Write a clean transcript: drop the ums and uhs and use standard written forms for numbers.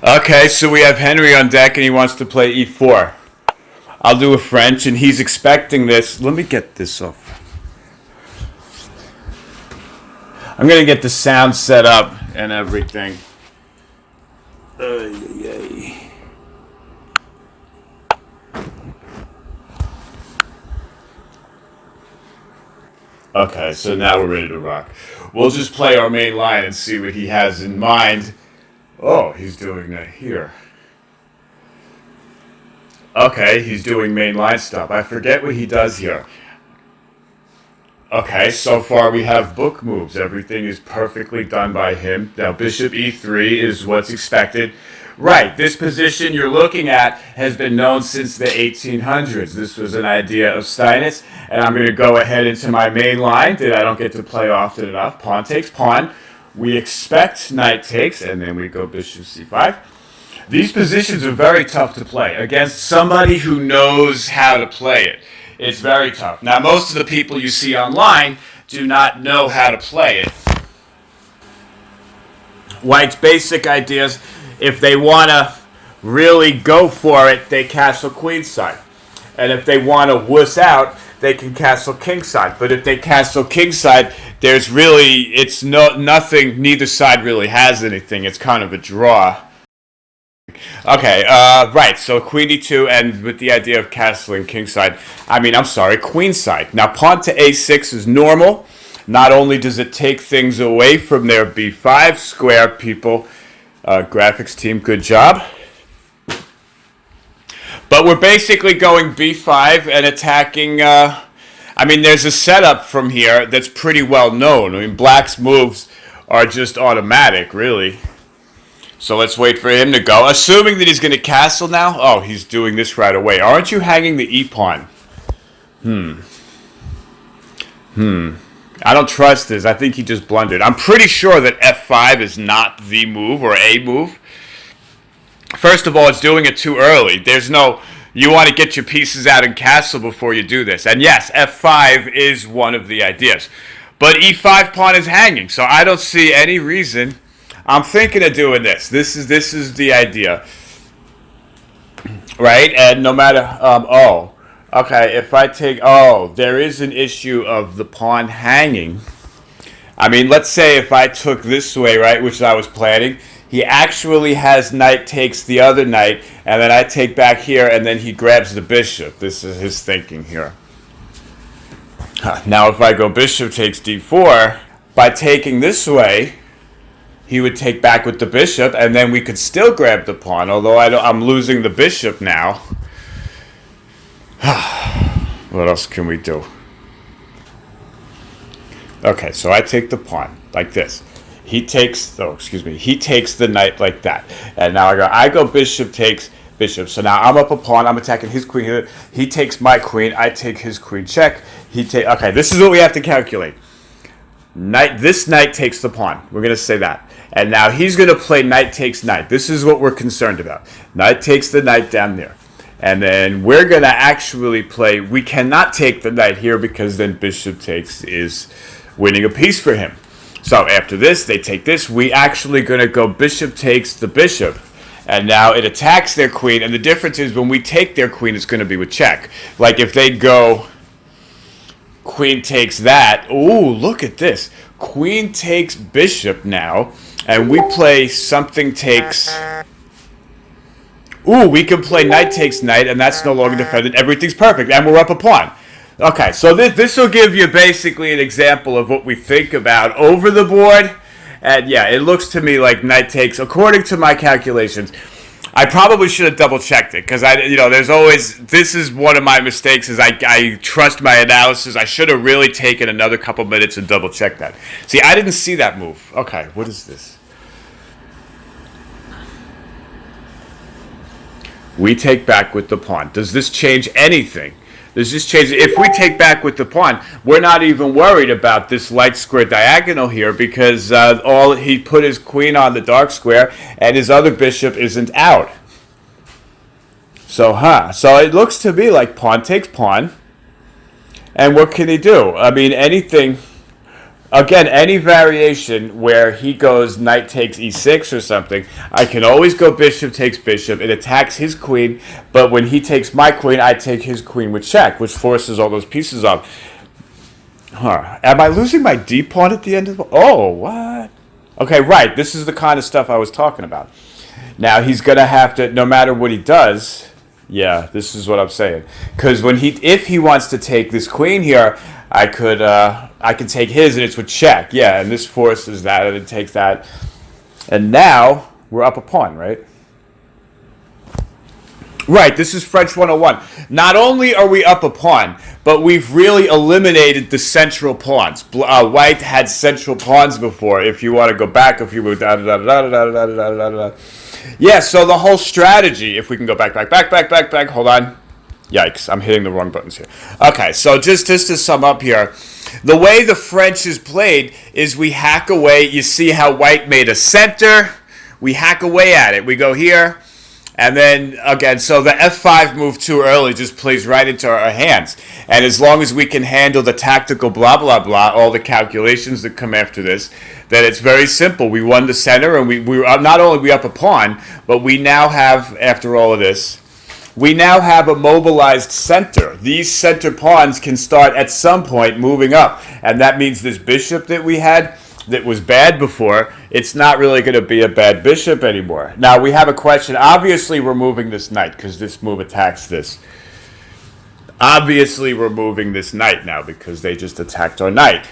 Okay, so we have Henry on deck and he wants to play e4. I'll do a French and he's expecting this. Let me get this off. I'm going to get the sound set up and everything. Okay, so now we're ready to rock. We'll just play our main line and see what he has in mind. Oh, he's doing that here. Okay, he's doing main line stuff. I forget what he does here. Okay, so far we have book moves. Everything is perfectly done by him. Now, bishop e3 is what's expected. Right, this position you're looking at has been known since the 1800s. This was an idea of Steinitz, and I'm going to go ahead into my main line that I don't get to play often enough. Pawn takes pawn. We expect knight takes, and then we go bishop c5. These positions are very tough to play against somebody who knows how to play it. It's very tough. Now, most of the people you see online do not know how to play it. White's basic ideas, if they want to really go for it, they castle queenside. And if they want to wuss out, they can castle kingside. But if they castle kingside, there's really, it's nothing, neither side really has anything. It's kind of a draw. Okay, right, so queen e2, and with the idea of castling kingside, queenside. Now, pawn to a6 is normal. Not only does it take things away from their b5 square, people, graphics team, good job. But we're basically going b5 and attacking, there's a setup from here that's pretty well known. Black's moves are just automatic, really. So let's wait for him to go. Assuming that he's going to castle now. Oh, he's doing this right away. Aren't you hanging the e-pawn? I don't trust this. I think he just blundered. I'm pretty sure that f5 is not the move or a move. First of all, it's doing it too early. You want to get your pieces out and castle before you do this. And yes, f5 is one of the ideas. But e5 pawn is hanging, so I don't see any reason. I'm thinking of doing this. This is the idea, right? And no matter, if I take, there is an issue of the pawn hanging. Let's say if I took this way, right, which I was planning, he actually has knight takes the other knight, and then I take back here, and then he grabs the bishop. This is his thinking here. Now, if I go bishop takes d4, by taking this way, he would take back with the bishop, and then we could still grab the pawn, although I'm losing the bishop now. What else can we do? Okay, so I take the pawn, like this. He takes the knight like that. And now I go bishop takes bishop. So now I'm up a pawn, I'm attacking his queen here. He takes my queen, I take his queen check. Okay, this is what we have to calculate. This knight takes the pawn. We're going to say that. And now he's going to play knight takes knight. This is what we're concerned about. Knight takes the knight down there. And then we're going to actually play, we cannot take the knight here because then bishop takes is winning a piece for him. So after this, they take this. We actually going to go bishop takes the bishop. And now it attacks their queen. And the difference is when we take their queen, it's going to be with check. Like if they go queen takes that. Ooh, look at this. Queen takes bishop now. And we play something takes. Ooh, we can play knight takes knight, and that's no longer defended. Everything's perfect, and we're up a pawn. Okay, so this will give you basically an example of what we think about over the board. And yeah, it looks to me like knight takes, according to my calculations. I probably should have double-checked it, because there's always, this is one of my mistakes, is I trust my analysis. I should have really taken another couple minutes and double-checked that. See, I didn't see that move. Okay, what is this? We take back with the pawn. Does this change anything? Does this change? If we take back with the pawn, we're not even worried about this light square diagonal here because he put his queen on the dark square and his other bishop isn't out. So it looks to me like pawn takes pawn. And what can he do? Anything. Again, any variation where he goes knight takes e6 or something, I can always go bishop takes bishop. It attacks his queen, but when he takes my queen, I take his queen with check, which forces all those pieces off. Huh. Am I losing my d pawn at the end of the... Oh, what? Okay, right. This is the kind of stuff I was talking about. Now, he's going to have to, no matter what he does... Yeah, this is what I'm saying. Because if he wants to take this queen here, I can take his and it's with check. Yeah, and this forces that and it takes that. And now we're up a pawn, right? Right, this is French 101. Not only are we up a pawn, but we've really eliminated the central pawns. White had central pawns before. If you want to go back, if you move da da da da da da da da da. Yeah, so the whole strategy, if we can go back, hold on. Yikes, I'm hitting the wrong buttons here. Okay, so just to sum up here, the way the French is played is we hack away. You see how White made a center? We hack away at it. We go here, and then, again, so the f5 move too early just plays right into our hands. And as long as we can handle the tactical blah, blah, blah, all the calculations that come after this, then it's very simple. We won the center, and we not only we up a pawn, but we now have, after all of this, we now have a mobilized center. These center pawns can start at some point moving up. And that means this bishop that we had that was bad before, it's not really going to be a bad bishop anymore. Now, we have a question. Obviously, we're moving this knight because this move attacks this. Obviously, we're moving this knight now because they just attacked our knight.